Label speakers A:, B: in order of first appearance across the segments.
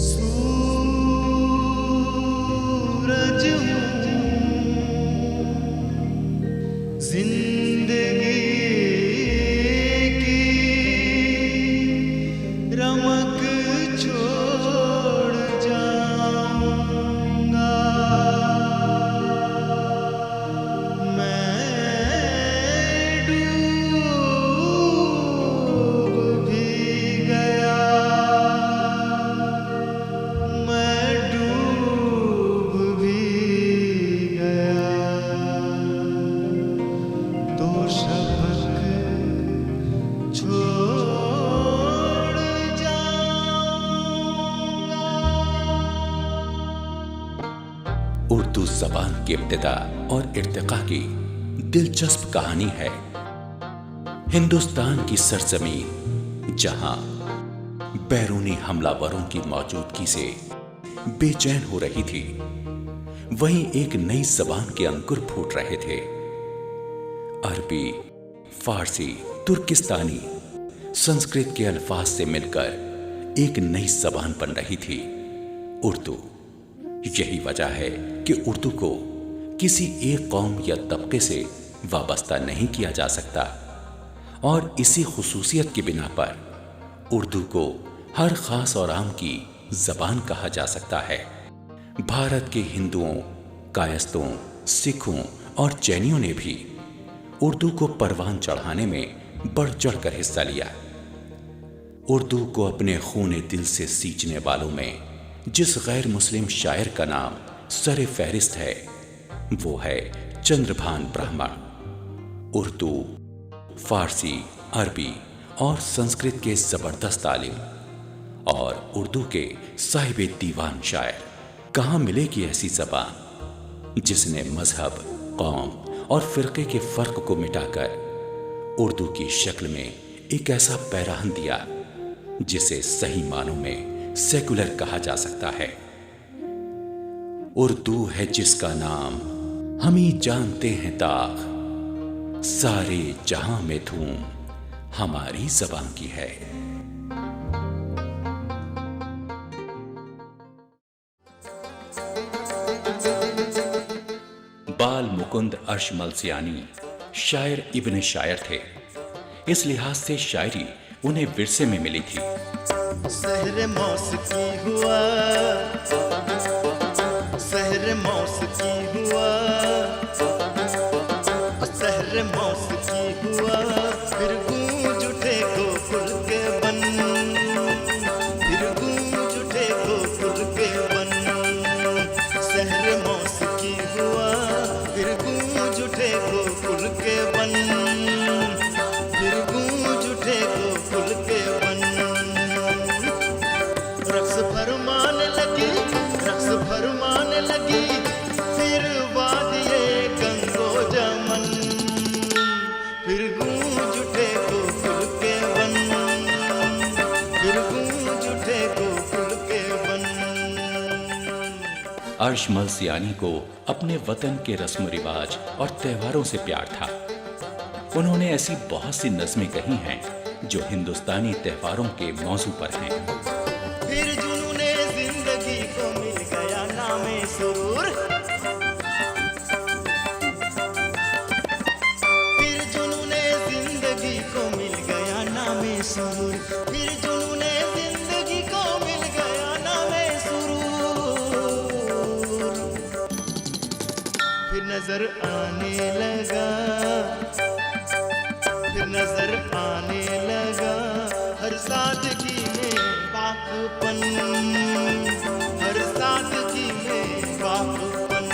A: सूरज जिंदगी की रमक छोड़ जाऊंगा, मैं डूब भी गया, मैं डूब भी गया तो शफक छोड़ जाऊंगा।
B: उर्दू ज़बान की इब्तिदा और इर्तिका की दिलचस्प कहानी है। हिंदुस्तान की सरजमीं जहां बैरूनी हमलावरों की मौजूदगी से बेचैन हो रही थी, वहीं एक नई ज़बान के अंकुर फूट रहे थे। अरबी, फारसी, तुर्किस्तानी, संस्कृत के अल्फाज से मिलकर एक नई ज़बान बन रही थी, उर्दू। यही वजह है कि उर्दू को किसी एक कौम या तबके से वाबस्ता नहीं किया जा सकता, और इसी खुसूसियत की बिना पर उर्दू को हर खास और आम की ज़बान कहा जा सकता है। भारत के हिंदुओं, कायस्तों, सिखों और जैनियों ने भी उर्दू को परवान चढ़ाने में बढ़ चढ़ कर हिस्सा लिया। उर्दू को अपने खूने दिल से सींचने वालों में जिस गैर मुस्लिम शायर का नाम सरे फहरिस्त है, वो है चंद्रभान ब्राह्मण। उर्दू, फारसी, अरबी और संस्कृत के जबरदस्त आलिम और उर्दू के साहिब दीवान शायर। कहाँ मिलेगी ऐसी ज़बान जिसने मजहब, कौम और फिरके के फर्क को मिटाकर उर्दू की शक्ल में एक ऐसा पैराहन दिया जिसे सही मानों में सेकुलर कहा जा सकता है। उर्दू है जिसका नाम हम ही जानते हैं दाग, सारे जहां में धूम हमारी ज़बान की है। बाल मुकुंद अर्श मलसियानी शायर इब्न शायर थे। इस लिहाज से शायरी उन्हें विरसे में मिली थी।
A: सहर मौसकी हुआ, सहर मौसकी हुआ, सहर मौसकी हुआ, फिर गूंज उठे गोकुल के बन, फिर गूंज उठे गोकुल के बन। सहर मौसकी हुआ, फिर गूंज उठे गोकुल के बन, फिर गूंज उठे गोकुल के बन। रक्स फरमाने लगी, रक्स फरमाने लगी, फिर वादिये गंगो जमन, फिर गूंज उठे गोकुल के बन, फिर गूंज उठे गोकुल के बन।
B: अर्श मलसियानी को अपने वतन के रस्म रिवाज और त्योहारों से प्यार था। उन्होंने ऐसी बहुत सी नज़में कही हैं जो हिंदुस्तानी त्योहारों के मौजू पर हैं।
A: फिर जुनूने जिंदगी को मिल गया नामे सुरूर, फिर जुनूने जिंदगी को मिल गया नामे सुरूर, फिर जुनूने जिंदगी को मिल गया नामे सुरूर। फिर नजर आने लगा, फिर नजर आने लगा हर सादगी में बाकपन, हर सादगी में बाकपन।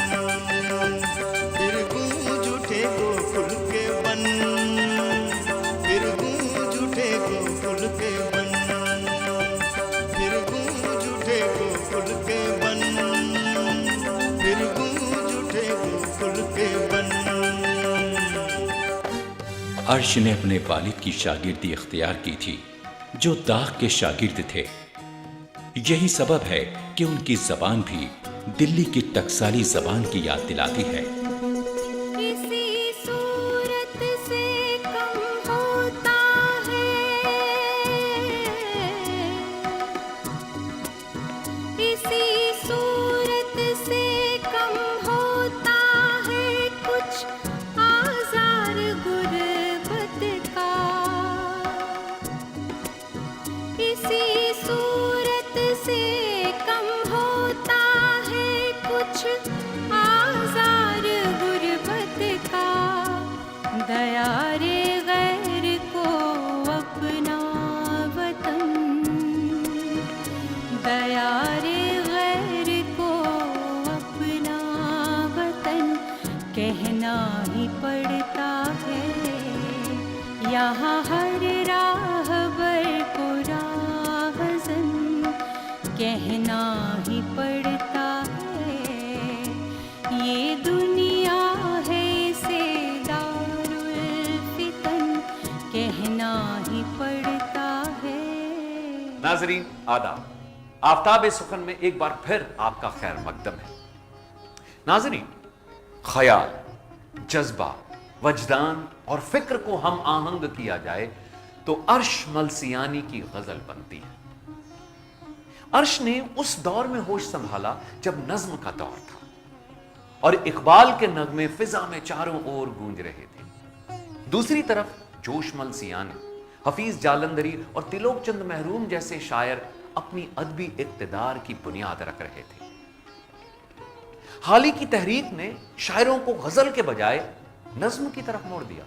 A: फिर गूंज उठे गोकुल के बन, फिर गूंज उठे गोकुल के बन, फिर गूंज उठे गोकुल के बन, फिर गूंज उठे गोकुल के बन।
B: अर्श ने अपने वालिद की शागिर्दी इख्तियार की थी, जो दाग के शागिर्द थे। यही सबब है कि उनकी ज़बान भी दिल्ली की टकसाली ज़बान की याद दिलाती है।
C: किसी सूरत से कम हो یہاں ہر راہبر کو راہزن کہنا ہی پڑتا ہے، یہ دنیا ہے اسے دارالفتن کہنا ہی پڑتا ہے۔
D: ناظرین آداب، آفتاب سخن میں ایک بار پھر آپ کا خیر مقدم ہے۔ ناظرین، خیال، جذبہ، وجدان اور فکر کو ہم آہنگ کیا جائے تو عرش ملسیانی کی غزل بنتی ہے۔ عرش نے اس دور میں ہوش سنبھالا جب نظم کا دور تھا اور اقبال کے نغمے فضا میں چاروں اور گونج رہے تھے۔ دوسری طرف جوش ملسیانی، حفیظ جالندری اور تلوک چند محروم جیسے شاعر اپنی ادبی اقتدار کی بنیاد رکھ رہے تھے۔ حالی کی تحریک نے شاعروں کو غزل کے بجائے نظم کی طرف موڑ دیا۔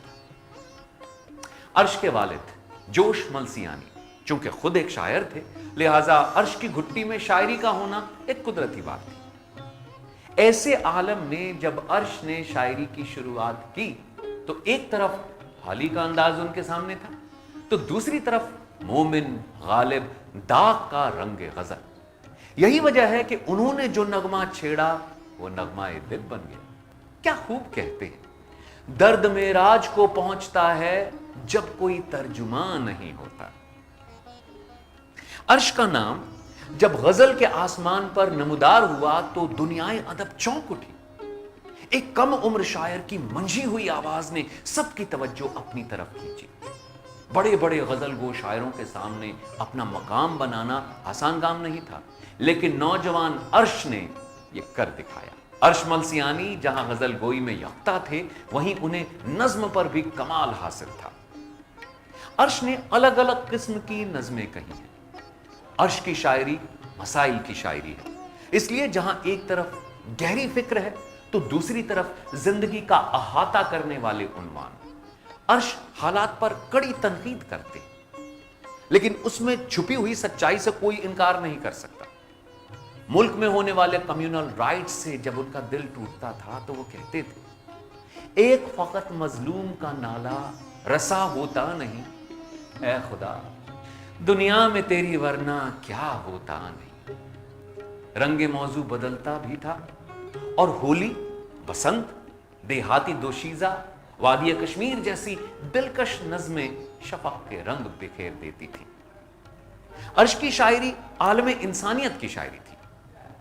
D: عرش کے والد جوش ملسیانی چونکہ خود ایک شاعر تھے، لہذا عرش کی گھٹی میں شاعری کا ہونا ایک قدرتی بات تھی۔ ایسے عالم میں جب عرش نے شاعری کی شروعات کی تو ایک طرف حالی کا انداز ان کے سامنے تھا تو دوسری طرف مومن، غالب، داغ کا رنگ غزل۔ یہی وجہ ہے کہ انہوں نے جو نغمہ چھیڑا وہ نغمہ دل بن گیا۔ کیا خوب کہتے ہیں، درد معراج کو پہنچتا ہے جب کوئی ترجمہ نہیں ہوتا۔ عرش کا نام جب غزل کے آسمان پر نمودار ہوا تو دنیائے ادب چونک اٹھی۔ ایک کم عمر شاعر کی منجھی ہوئی آواز نے سب کی توجہ اپنی طرف کھینچی۔ بڑے بڑے غزل گو شاعروں کے سامنے اپنا مقام بنانا آسان کام نہیں تھا، لیکن نوجوان عرش نے یہ کر دکھایا۔ عرش ملسیانی جہاں غزل گوئی میں یکتا تھے، وہیں انہیں نظم پر بھی کمال حاصل تھا۔ عرش نے الگ الگ قسم کی نظمیں کہی ہیں۔ عرش کی شاعری مسائل کی شاعری ہے، اس لیے جہاں ایک طرف گہری فکر ہے تو دوسری طرف زندگی کا احاطہ کرنے والے عنوان۔ عرش حالات پر کڑی تنقید کرتے لیکن اس میں چھپی ہوئی سچائی سے کوئی انکار نہیں کر سکتا۔ ملک میں ہونے والے کمیونل رائٹس سے جب ان کا دل ٹوٹتا تھا تو وہ کہتے تھے، ایک فقط مظلوم کا نالہ رسا ہوتا نہیں، اے خدا دنیا میں تیری ورنہ کیا ہوتا نہیں۔ رنگ موضوع بدلتا بھی تھا اور ہولی، بسنت، دیہاتی دوشیزہ، وادی کشمیر جیسی دلکش نظمیں شفق کے رنگ بکھیر دیتی تھی۔ عرش کی شاعری عالم انسانیت کی شاعری تھی۔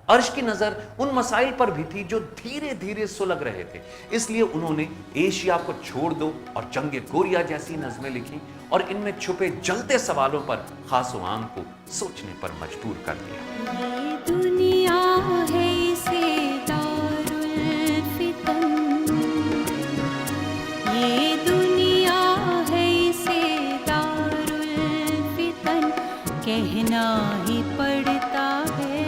D: عرش کی نظر ان مسائل پر بھی تھی جو دھیرے دھیرے سلگ رہے تھے، اس لیے انہوں نے ایشیا کو چھوڑ دو اور جنگ کوریا جیسی نظمیں لکھی اور ان میں چھپے جلتے سوالوں پر خاص و عام کو سوچنے پر مجبور کر دیا۔
C: یہ دنیا ہے اسے دارالفتن، یہ دنیا ہے اسے دارالفتن کہنا ہی پڑتا ہے،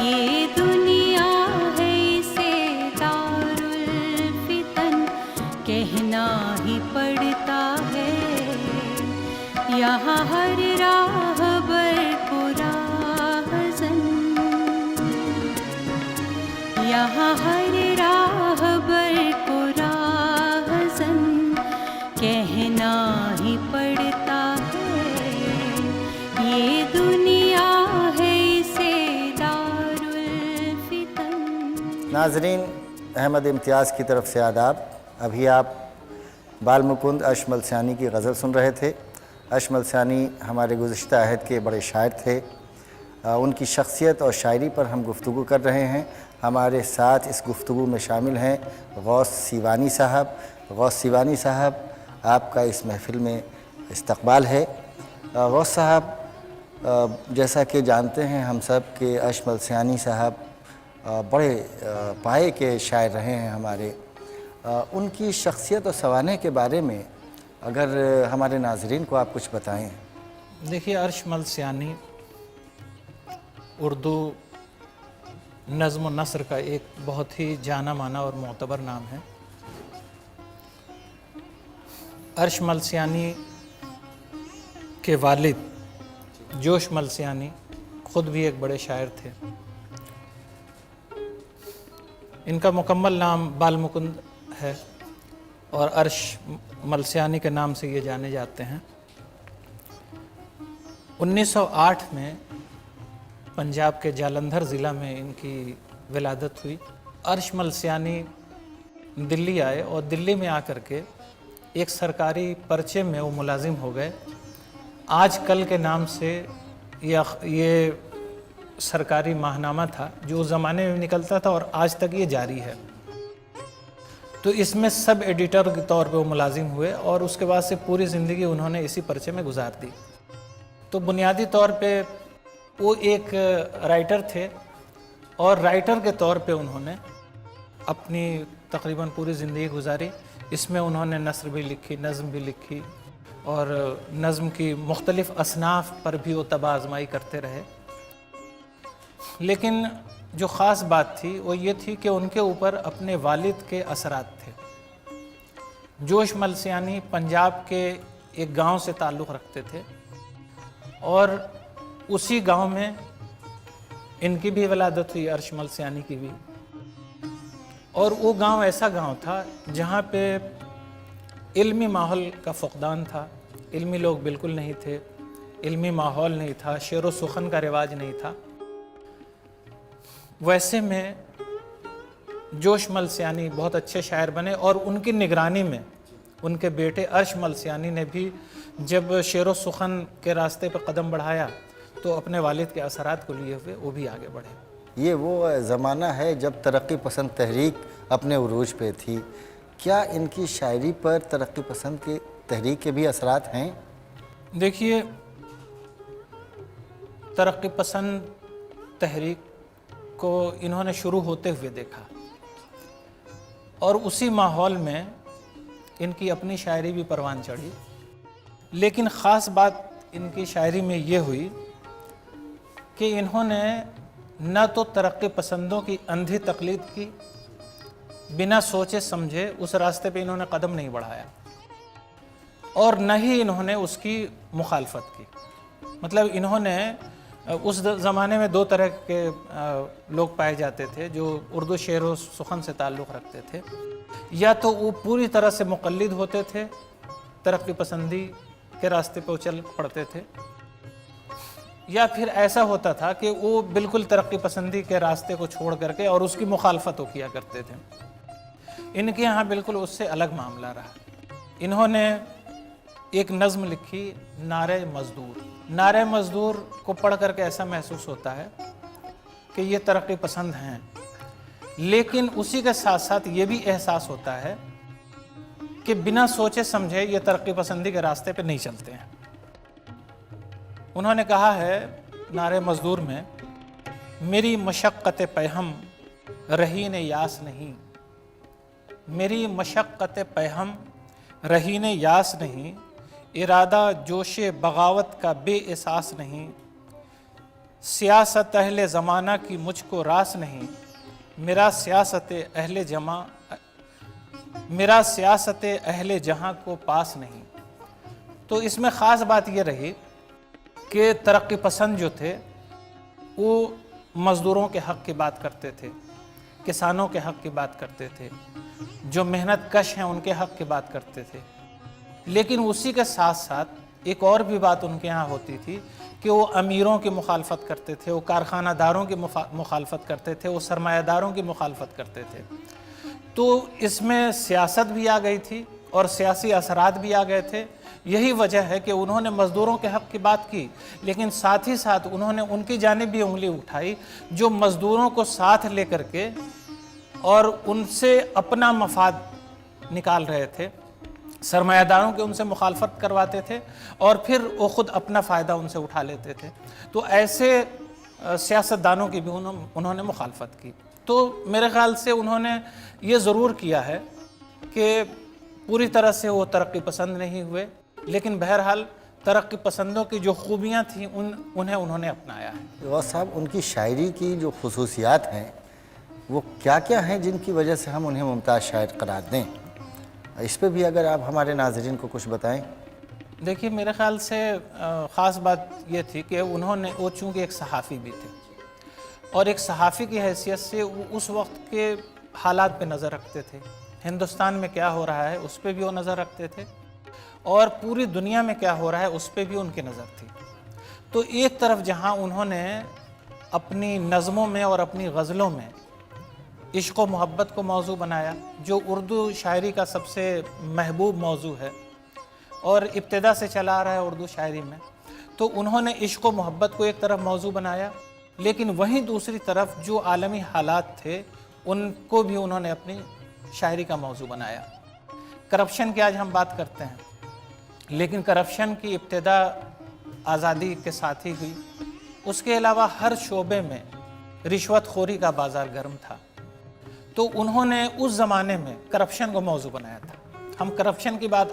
C: یہ دنیا ہے اسے دارالفتن کہنا ہی پڑتا ہے، یہاں ہر راہبر کو راہزن، یہاں ہر راہبر کو راہزن کہنا ہی پڑتا ہے، یہ دنیا ہے اسے دارالفتن۔
E: ناظرین، احمد امتیاز کی طرف سے آداب۔ ابھی آپ بال مکند عرش ملسیانی کی غزل سن رہے تھے۔ عرش ملسیانی ہمارے گزشتہ عہد کے بڑے شاعر تھے، ان کی شخصیت اور شاعری پر ہم گفتگو کر رہے ہیں۔ ہمارے ساتھ اس گفتگو میں شامل ہیں غوث سیوانی صاحب۔ غوث سیوانی صاحب، آپ کا اس محفل میں استقبال ہے۔ غوث صاحب، جیسا کہ جانتے ہیں ہم سب کہ عرش ملسیانی صاحب بڑے پائے کے شاعر رہے ہیں ہمارے، ان کی شخصیت اور سوانح کے بارے میں اگر ہمارے ناظرین کو آپ کچھ بتائیں۔
F: دیکھیے، عرش ملسیانی اردو نظم و نثر کا ایک بہت ہی جانا مانا اور معتبر نام ہے۔ عرش ملسیانی کے والد جوش ملسیانی خود بھی ایک بڑے شاعر تھے۔ ان کا مکمل نام بال مکند ہے اور عرش मलसियानी के नाम से ये जाने जाते हैं। 1908 में पंजाब के जालंधर ज़िला में इनकी विलादत हुई। अर्श मलसियानी दिल्ली आए और दिल्ली में आकर के एक सरकारी पर्चे में वो मुलाजिम हो गए। आज कल के नाम से ये सरकारी माहनामा था जो उस ज़माने में निकलता था और आज तक ये जारी है। तो इसमें सब एडिटर के तौर पे वो मुलाजिम हुए और उसके बाद से पूरी ज़िंदगी उन्होंने इसी पर्चे में गुजार दी। तो बुनियादी तौर पे वो एक राइटर थे और राइटर के तौर पे उन्होंने अपनी तकरीबन पूरी ज़िंदगी गुजारी। इसमें उन्होंने नस्र भी लिखी, नज़म भी लिखी और नज़म की मुख्तलिफ़ असनाफ़ पर भी वो तबाह आज़माई करते रहे। लेकिन जो ख़ास बात थी वो ये थी कि उनके ऊपर अपने वालिद के असरात थे। जोश मलसियानी पंजाब के एक गांव से ताल्लुक़ रखते थे और उसी गांव में इनकी भी विलादत हुई, अर्श मलसियानी की भी। और वो गांव ऐसा गांव था जहाँ पे इल्मी माहौल का फ़ुक़दान था, इल्मी लोग बिल्कुल नहीं थे, इल्मी माहौल नहीं था, शेर व सुखन का रिवाज नहीं था। वैसे में जोश मलसियानी बहुत अच्छे शायर बने और उनकी निगरानी में उनके बेटे अर्श मलसियानी ने भी जब शेर व सुखन के रास्ते पर कदम बढ़ाया तो अपने वालिद के असरात को लिए हुए वो भी आगे बढ़े।
E: ये वो ज़माना है जब तरक्की पसंद तहरीक अपने उरूज पे थी। क्या इनकी शायरी पर तरक्की पसंद के तहरीक के भी असरात हैं?
F: देखिए, तरक्की पसंद तहरीक को इन्होंने शुरू होते हुए देखा और उसी माहौल में इनकी अपनी शायरी भी परवान चढ़ी। लेकिन ख़ास बात इनकी शायरी में ये हुई कि इन्होंने न तो तरक्की पसंदों की अंधी तकलीद की, बिना सोचे समझे उस रास्ते पे इन्होंने कदम नहीं बढ़ाया और न ही इन्होंने उसकी मुखालफत की। मतलब इन्होंने उस ज़माने में दो तरह के लोग पाए जाते थे जो उर्दू शेर व सुखन से ताल्लुक़ रखते थे। या तो वो पूरी तरह से मुक़ल्लिद होते थे, तरक्की पसंदी के रास्ते पर चल पड़ते थे, या फिर ऐसा होता था कि वो बिल्कुल तरक्की पसंदी के रास्ते को छोड़ करके और उसकी मुखालफत वो किया करते थे। इनके यहाँ बिल्कुल उससे अलग मामला रहा। इन्होंने एक नज़्म लिखी, नारे मज़दूर। नारे मज़दूर को पढ़ करके ऐसा महसूस होता है कि ये तरक्की पसंद हैं, लेकिन उसी के साथ साथ ये भी एहसास होता है कि बिना सोचे समझे ये तरक्की पसंदी के रास्ते पे नहीं चलते हैं। उन्होंने कहा है नारे मज़दूर में, मेरी मशक्क़त पैहम रहीन यास नहीं, मेरी मशक्क़त पैहम रहीन यास नहीं, इरादा जोशे बगावत का बेएहसास नहीं, सियासत अहले ज़माना की मुझको रास नहीं, मेरा सियासत अहले जहाँ को पास नहीं। तो इसमें ख़ास बात ये रही कि तरक्की पसंद जो थे वो मज़दूरों के हक़ की बात करते थे, किसानों के हक़ की बात करते थे, जो मेहनत कश हैं उनके हक़ की बात करते थे। लेकिन उसी के साथ साथ एक और भी बात उनके यहाँ होती थी कि वो अमीरों की मुखालफत करते थे, वो कारखानादारों की मुखालफत करते थे, वो सरमायादारों की मुखालफत करते थे। तो इसमें सियासत भी आ गई थी और सियासी असरात भी आ गए थे। यही वजह है कि उन्होंने मज़दूरों के हक़ की बात की, लेकिन साथ ही साथ उन्होंने उनकी जानिब भी उंगली उठाई जो मज़दूरों को साथ लेकर के और उनसे अपना मफाद निकाल रहे थे, सरमायादारों के उनसे मुखालफत करवाते थे और फिर वो ख़ुद अपना फ़ायदा उनसे उठा लेते थे। तो ऐसे सियासतदानों की भी उन्होंने मुखालफत की। तो मेरे ख़्याल से उन्होंने ये ज़रूर किया है कि पूरी तरह से वो तरक्की पसंद नहीं हुए, लेकिन बहरहाल तरक्की पसंदों की जो खूबियाँ थीं उन्हें उन्होंने अपनाया है।
E: गौस साहब, उनकी शायरी की जो खुसूसियात हैं वो क्या क्या हैं जिनकी वजह से हम उन्हें मुमताज़ शायर करार दें? इस पे भी अगर आप हमारे नाज़रीन को कुछ बताएं।
F: देखिए, मेरे ख़्याल से ख़ास बात ये थी कि वो चूँकि एक सहाफ़ी भी थे और एक सहाफ़ी की हैसियत से वो उस वक्त के हालात पे नज़र रखते थे ہندوستان میں کیا ہو رہا ہے اس پہ بھی وہ نظر رکھتے تھے، اور پوری دنیا میں کیا ہو رہا ہے اس پہ بھی ان کی نظر تھی۔ تو ایک طرف جہاں انہوں نے اپنی نظموں میں اور اپنی غزلوں میں عشق و محبت کو موضوع بنایا، جو اردو شاعری کا سب سے محبوب موضوع ہے اور ابتدا سے چلا آ رہا ہے اردو شاعری میں، تو انہوں نے عشق و محبت کو ایک طرف موضوع بنایا، لیکن وہیں دوسری طرف جو عالمی حالات تھے ان کو بھی انہوں نے اپنی شاعری کا موضوع بنایا۔ کرپشن کی آج ہم بات کرتے ہیں، لیکن کرپشن کی ابتدا آزادی کے ساتھ ہی ہوئی۔ اس کے علاوہ ہر شعبے میں رشوت خوری کا بازار گرم تھا، تو انہوں نے اس زمانے میں کرپشن کو موضوع بنایا تھا۔ ہم کرپشن کی بات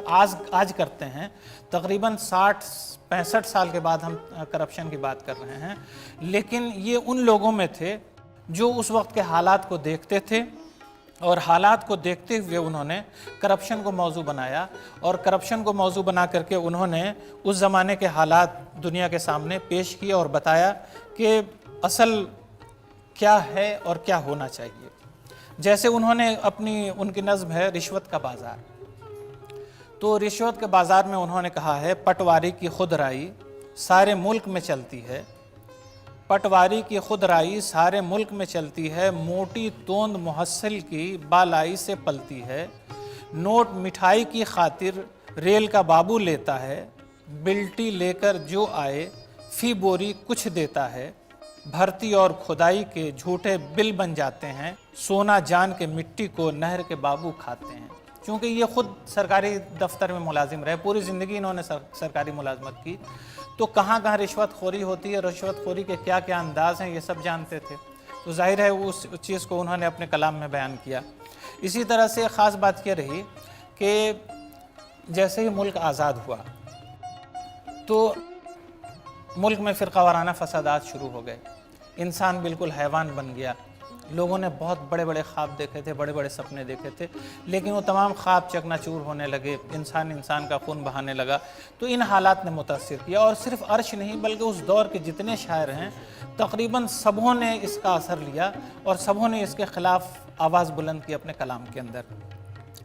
F: آج کرتے ہیں، تقریباً 60-65 سال کے بعد ہم کرپشن کی بات کر رہے ہیں، لیکن یہ ان لوگوں میں تھے جو اس وقت کے حالات کو دیکھتے تھے، اور حالات کو دیکھتے ہوئے انہوں نے کرپشن کو موضوع بنایا، اور کرپشن کو موضوع بنا کر کے انہوں نے اس زمانے کے حالات دنیا کے سامنے پیش کیے اور بتایا کہ اصل کیا ہے اور کیا ہونا چاہیے۔ جیسے انہوں نے ان کی نظم ہے رشوت کا بازار، تو رشوت کے بازار میں انہوں نے کہا ہے پٹواری کی خود رائی سارے ملک میں چلتی ہے، پٹواری کی خود رائی سارے ملک میں چلتی ہے، موٹی توند محصل کی بالائی سے پلتی ہے، نوٹ مٹھائی کی خاطر ریل کا بابو لیتا ہے، بلٹی لے کر جو آئے فی بوری کچھ دیتا ہے، بھرتی اور کھدائی کے جھوٹے بل بن جاتے ہیں، سونا جان کے مٹی کو نہر کے بابو کھاتے ہیں۔ چونکہ یہ خود سرکاری دفتر میں ملازم رہے، پوری زندگی انہوں نے سرکاری ملازمت کی، تو کہاں کہاں رشوت خوری ہوتی ہے، رشوت خوری کے کیا کیا انداز ہیں، یہ سب جانتے تھے، تو ظاہر ہے اس چیز کو انہوں نے اپنے کلام میں بیان کیا۔ اسی طرح سے خاص بات یہ رہی کہ جیسے ہی ملک آزاد ہوا تو ملک میں فرقہ وارانہ فسادات شروع ہو گئے، انسان بالکل حیوان بن گیا۔ لوگوں نے بہت بڑے بڑے خواب دیکھے تھے، بڑے بڑے سپنے دیکھے تھے، لیکن وہ تمام خواب چکنا چور ہونے لگے، انسان کا خون بہانے لگا۔ تو ان حالات نے متاثر کیا، اور صرف عرش نہیں بلکہ اس دور کے جتنے شاعر ہیں تقریباً سبوں نے اس کا اثر لیا، اور سبوں نے اس کے خلاف آواز بلند کی اپنے کلام کے اندر۔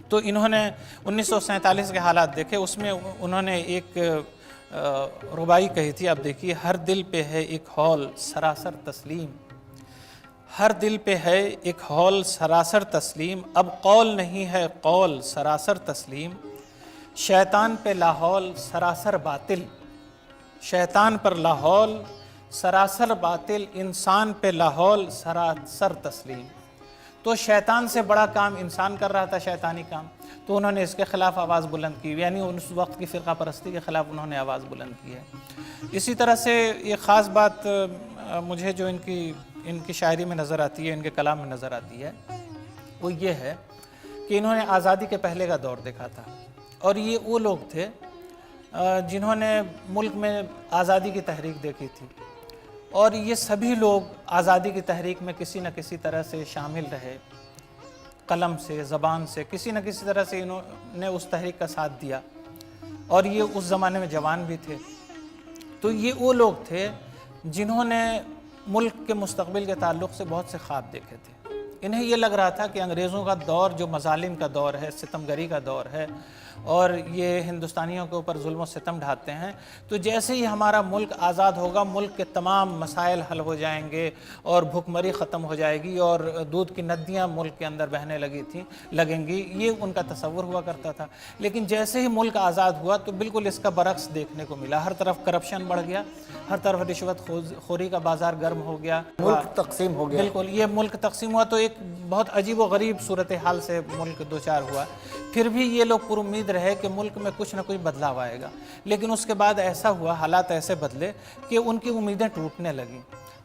F: تو انہوں نے 1947 کے حالات دیکھے، اس میں انہوں نے ایک ربائی کہی تھی، اب دیکھیے، ہر دل پہ ہے ایک ہول سراسر تسلیم، ہر دل پہ ہے ایک ہول سراسر تسلیم، اب قول نہیں ہے قول سراسر تسلیم، شیطان پہ لاحول سراسر باطل، شیطان پر لاحول سراسر باطل، انسان پہ لاحول سراسر تسلیم۔ تو شیطان سے بڑا کام انسان کر رہا تھا، شیطانی کام، تو انہوں نے اس کے خلاف آواز بلند کی، یعنی اس وقت کی فرقہ پرستی کے خلاف انہوں نے آواز بلند کی ہے۔ اسی طرح سے ایک خاص بات مجھے جو ان کی شاعری میں نظر آتی ہے، ان کے کلام میں نظر آتی ہے، وہ یہ ہے کہ انہوں نے آزادی کے پہلے کا دور دیکھا تھا، اور یہ وہ لوگ تھے جنہوں نے ملک میں آزادی کی تحریک دیکھی تھی، اور یہ سبھی لوگ آزادی کی تحریک میں کسی نہ کسی طرح سے شامل رہے، قلم سے، زبان سے، کسی نہ کسی طرح سے انہوں نے اس تحریک کا ساتھ دیا، اور یہ اس زمانے میں جوان بھی تھے۔ تو یہ وہ لوگ تھے جنہوں نے ملک کے مستقبل کے تعلق سے بہت سے خواب دیکھے تھے۔ انہیں یہ لگ رہا تھا کہ انگریزوں کا دور جو مظالم کا دور ہے، ستمگری کا دور ہے، اور یہ ہندوستانیوں کے اوپر ظلم و ستم ڈھاتے ہیں، تو جیسے ہی ہمارا ملک آزاد ہوگا، ملک کے تمام مسائل حل ہو جائیں گے، اور بھوک مری ختم ہو جائے گی، اور دودھ کی ندیاں ملک کے اندر بہنے لگیں گی، یہ ان کا تصور ہوا کرتا تھا۔ لیکن جیسے ہی ملک آزاد ہوا تو بالکل اس کا برعکس دیکھنے کو ملا، ہر طرف کرپشن بڑھ گیا، ہر طرف رشوت خوری کا بازار گرم ہو گیا،
E: ملک تقسیم ہو گیا۔
F: بالکل، یہ ملک تقسیم ہوا تو ایک بہت عجیب و غریب صورتحال سے ملک دوچار ہوا۔ پھر بھی یہ لوگ پر امید رہے کہ ملک میں کچھ نہ کچھ بدلاؤ آئے گا، لیکن اس کے بعد ایسا ہوا، حالات ایسے بدلے کہ ان کی امیدیں ٹوٹنے لگیں۔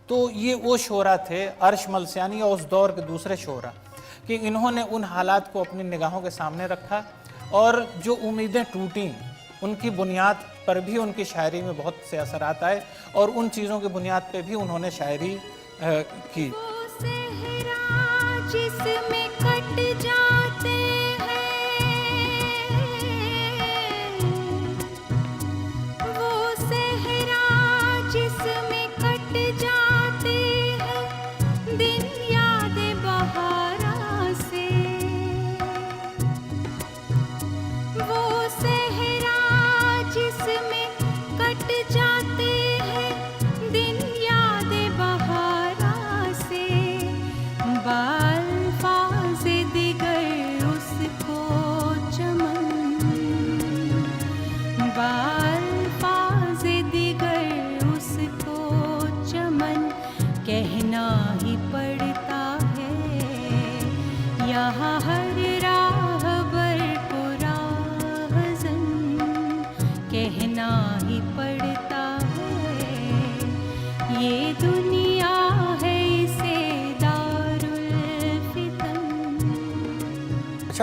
F: تو یہ وہ شعراء تھے، عرش ملسانی اور اس دور کے دوسرے شعراء، کہ انہوں نے ان حالات کو اپنی نگاہوں کے سامنے رکھا، اور جو امیدیں ٹوٹیں ان کی بنیاد پر بھی ان کی شاعری میں بہت سے اثرات آئے، اور ان چیزوں کی بنیاد پہ بھی انہوں نے شاعری کی۔
C: جس میں کٹ جاتے ہیں وہ صحرا، جس میں کٹ جاتے ہیں دن یاد بہارا سے،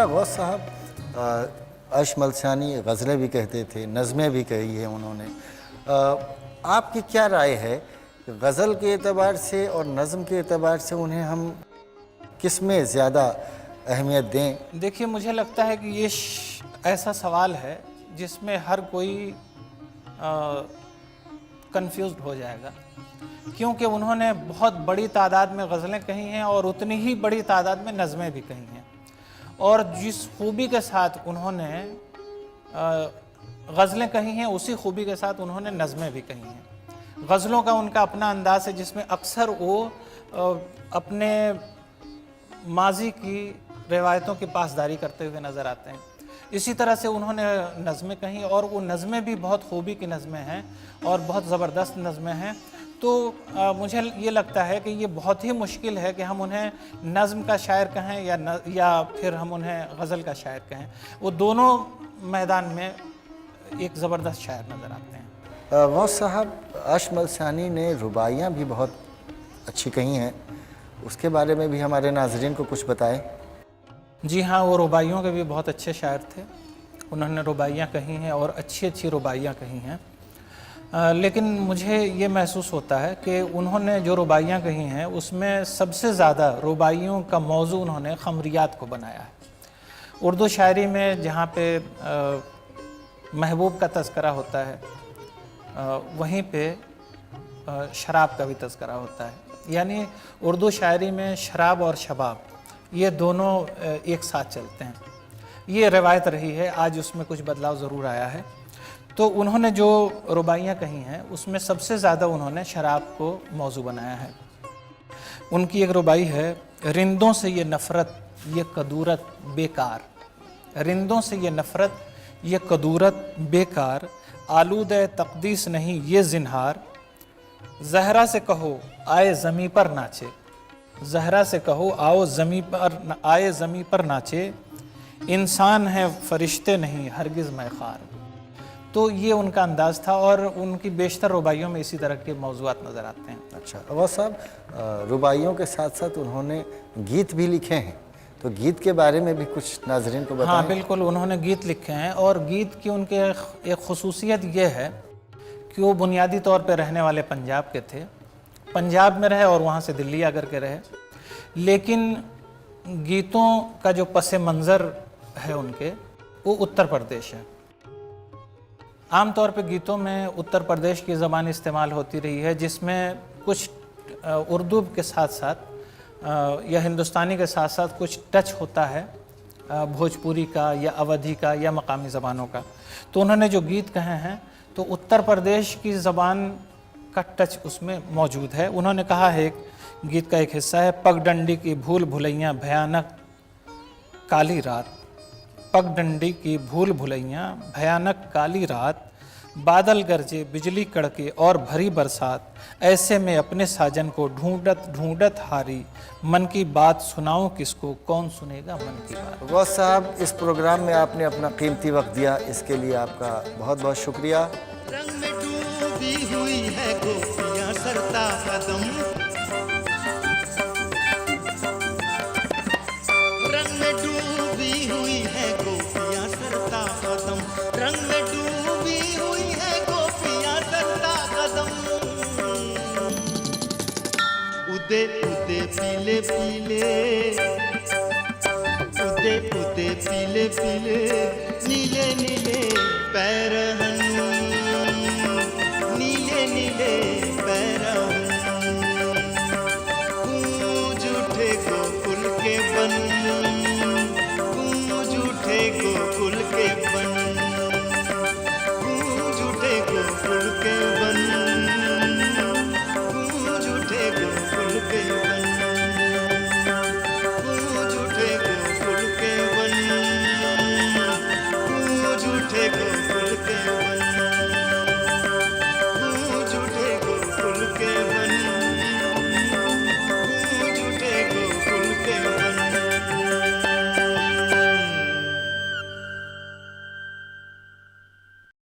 E: गौस साहब, अशमलसानी गज़लें भी कहते थे, नज़में भी कही है उन्होंने। आपकी क्या राय है गज़ल के एतबार से और नज़म के एतबार से उन्हें हम किस में ज़्यादा अहमियत दें?
F: देखिए, मुझे लगता है कि ये ऐसा सवाल है जिसमें हर कोई कंफ्यूज्ड हो जाएगा, क्योंकि उन्होंने बहुत बड़ी तादाद में गज़लें कही हैं और उतनी ही बड़ी तादाद में नज़में भी कही हैं। और जिस खूबी के साथ उन्होंने गज़लें कही हैं, उसी खूबी के साथ उन्होंने नज़में भी कही हैं। गज़लों का उनका अपना अंदाज़ है जिसमें अक्सर वो अपने माजी की रिवायतों की पासदारी करते हुए नज़र आते हैं। इसी तरह से उन्होंने नज़में कहीं, और वो नज़में भी बहुत खूबी की नज़में हैं और बहुत ज़बरदस्त नज़में हैं। तो मुझे ये लगता है कि ये बहुत ही मुश्किल है कि हम उन्हें नज़म का शायर कहें या फिर हम उन्हें गज़ल का शायर कहें। वो दोनों मैदान में एक ज़बरदस्त शायर नज़र आते हैं।
E: गौस साहब, अशमलसानी ने रुबाइयाँ भी बहुत अच्छी कही हैं, उसके बारे में भी हमारे नाज़रीन को कुछ बताएं।
F: जी हाँ, वो रुबाइयों के भी बहुत अच्छे शायर थे। उन्होंने रुबाइयाँ कही हैं और अच्छी अच्छी रुबाइयाँ कही हैं। लेकिन मुझे ये महसूस होता है कि उन्होंने जो रुबाइयाँ कही हैं उसमें सबसे ज़्यादा रुबाइयों का मौजू उन्होंने ख़मरियात को बनाया है। उर्दू शायरी में जहाँ पे महबूब का तज़किरा होता है, वहीं पे शराब का भी तज़किरा होता है। यानी उर्दू शायरी में शराब और शबाब ये दोनों एक साथ चलते हैं। ये रवायत रही है, आज उसमें कुछ बदलाव ज़रूर आया है। तो उन्होंने जो रुबाइयाँ कही हैं उसमें सबसे ज़्यादा उन्होंने शराब को मौजू बनाया है। उनकी एक रुबाई है, रिंदों से ये नफ़रत ये कदूरत बेकार, रिंदों से ये नफ़रत ये कदूरत बेकार, आलूदे तक़दीस नहीं ये ज़िन्हार, ज़हरा से कहो आए ज़मी पर नाचे, ज़हरा से कहो आओ ज़मी पर आए ज़मी पर नाचे, इंसान है फ़रिश्ते नहीं हरगिज़ मैखार। तो ये उनका अंदाज़ था और उनकी बेशतर रुबाइयों में इसी तरह के मौज़ूआत नज़र आते हैं।
E: अच्छा अवध साहब, रुबाइयों के साथ साथ उन्होंने गीत भी लिखे हैं, तो गीत के बारे में भी कुछ नाज़रीन को बताएं।
F: हाँ बिल्कुल, उन्होंने गीत लिखे हैं और गीत की उनके एक ख़ुसूसियत ये है कि वो बुनियादी तौर पे रहने वाले पंजाब के थे, पंजाब में रहे और वहाँ से दिल्ली आकर के रहे। लेकिन गीतों का जो पस मंज़र है उनके, वो उत्तर प्रदेश है। आम तौर पे गीतों में उत्तर प्रदेश की ज़बान इस्तेमाल होती रही है, जिसमें कुछ उर्दू के साथ साथ या हिंदुस्तानी के साथ साथ कुछ टच होता है भोजपुरी का या अवधी का या मकामी ज़बानों का। तो उन्होंने जो गीत कहे हैं तो उत्तर प्रदेश की ज़बान का टच उसमें मौजूद है। उन्होंने कहा है, एक गीत का एक हिस्सा है, पगडंडी की भूल भुलैया भयानक काली रात, पगडंडी की भूल भुलैया भयानक काली रात, बादल गरजे बिजली कड़के और भरी बरसात, ऐसे में अपने साजन को ढूंढत ढूंढत हारी, मन की बात सुनाऊं किसको कौन सुनेगा मन की बात।
E: गौस साहब, इस प्रोग्राम में आपने अपना कीमती वक्त दिया, इसके लिए आपका बहुत बहुत शुक्रिया।
A: रंग में डूबी हुई है गोपियां सरता कदम, रंग में डूबी हुई है गोपियां सरता कदम, रंग में डूबी हुई है गोपियां सरता कदम, उदे उदे पीले पीले, उदे उदे पीले पीले, नीले नीले पैरहन, नीले नीले पैरहन, गूंज उठे गोकुल के बन, गूंज उठे गोकुल के बन, गूंज उठे गोकुल के बन, गूंज उठे गोकुल के बन, गूंज उठे गोकुल के बन, गूंज उठे गोकुल